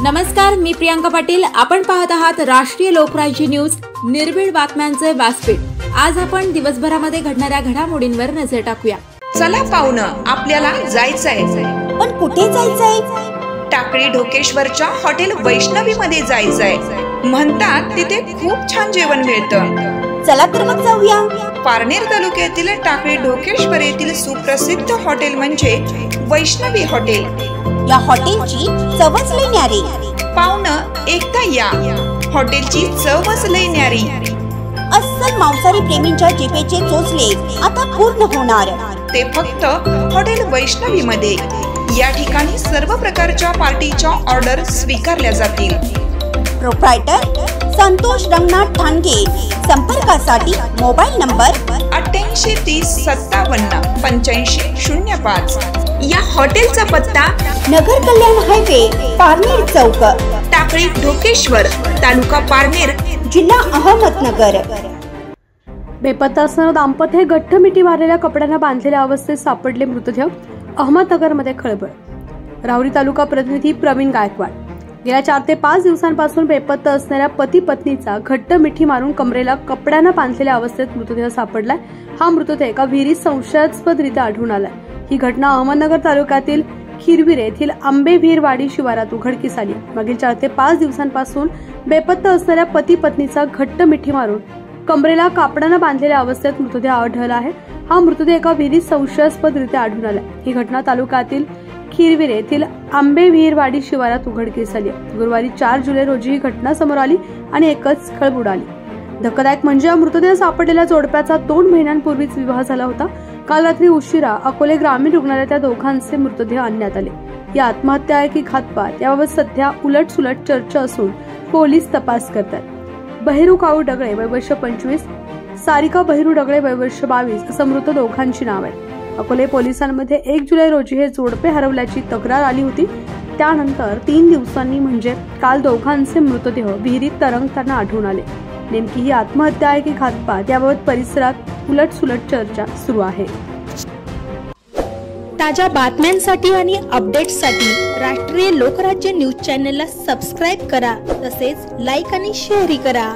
नमस्कार, मी प्रियांका पाटील। आपण पाहत आहात राष्ट्रीय लोकराज्य न्यूज, निर्भीड बातम्यांचे व्यासपीठ। आज आपण दिवसभरामध्ये घडणाऱ्या घडामोडींवर नजर टाकूया। चला पाहुणं, आपल्याला जायचंय। पण कुठे जायचंय? टाकळी ढोकेश्वरच्या हॉटेल वैष्णवी मध्ये जायचंय। म्हणतात तिथे खूप छान जेवण मिळतं। चला तर मग जाऊया। पारनेर तालुक्यातील टाकळी ढोकेश्वर येथील सुप्रसिद्ध हॉटेल म्हणजे वैष्णवी हॉटेल। या हॉटेलची चवच लई न्यारी। पाहुणं, एकदा या, हॉटेलची चवच लई न्यारी। अस्सल मांसाहारी प्रेमींच्या जिभेचे चोचले आता पूर्ण होणार, ते फक्त हॉटेल वैष्णवी मध्ये। या ठिकाणी सर्व प्रकारच्या पार्टीच्या ऑर्डर स्वीकारल्या जातील। प्रोप्रायटर संतोष रंगनाथ ठाणगे। संपर्कासाठी मोबाईल नंबर 8830578505। या हॉटेलचा पत्ता नगर कल्याण हायवे, पारनेर चौक, टाकळी ढोकेश्वर, तालुका पारनेर, जिल्हा अहमदनगर। बेपत्ता असणारा दाम्पत्य हे घट्ट मिठी मारलेल्या कपड्यांना बांधलेल्या अवस्थेत सापडले। मृतदेह। अहमदनगरमध्ये खळबळ। राहुरी तालुका प्रतिनिधी प्रवीण गायकवाड। गेल्या 4 ते 5 दिवसांपासून बेपत्ता असणाऱ्या पती पत्नीचा घट्ट मिठी मारून कमरेला कपड्यानं बांधलेल्या अवस्थेत मृतदेह सापडलाय। हा मृतदेह एका विहिरीत संशयास्पदरित्या आढळून आलाय। ही घटना अहमदनगर तालुक्यातील खिरविरे येथील आंबेविहीरवाडी शिवारात उघडकीस आली। मागील 4 ते 5 दिवसांपासून बेपत्ता असणाऱ्या पती पत्नीचा घट्ट मिठी मारून कमरेला कापडानं बांधलेल्या अवस्थेत मृतदेह आढळला आहे। हा मृतदेह एका विहिरीत संशयास्पदरित्या आढळून आलाय। ही घटना तालुक्यातील खिरविरे येथील आंबेविहीरवाडी शिवारात उघडकीस आली। गुरुवारी 4 जुलै रोजी ही घटना समोर आली आणि एकच खळबळ उडाली। धक्कादायक म्हणजे या मृतदेह सापडलेल्या जोडप्याचा 2 महिन्यांपूर्वीच विवाह झाला होता। काल रात्री उशिरा अकोले ग्रामीण रुग्णालयात त्या दोघांचे मृतदेह आणण्यात आले। या आत्महत्या आहे की घातपात याबाबत सध्या उलटसुलट चर्चा असून पोलीस तपास करतात। बहिरू काऊ डगळे वय वर्ष 25, सारिका बहिरू डगळे वय वर्ष 22 असं मृत दोघांची नाव आहे। अकोले पोलिसांमध्ये 1 जुलै रोजी हे जोडपे हरवल्याची तक्रार आली होती। त्यानंतर 3 दिवसांनी म्हणजे काल दोघांचे मृतदेह विहिरीत तरंगताना आढळून आले। नेमकी ही आत्महत्या आहे की घातपात याबाबत परिसरात उलटसुलट चर्चा सुरू आहे। ताज्या बातम्यांसाठी आणि अपडेट्ससाठी राष्ट्रीय लोकराज्य न्यूज चॅनलला सबस्क्राईब करा, तसेच लाईक आणि शेअरही करा।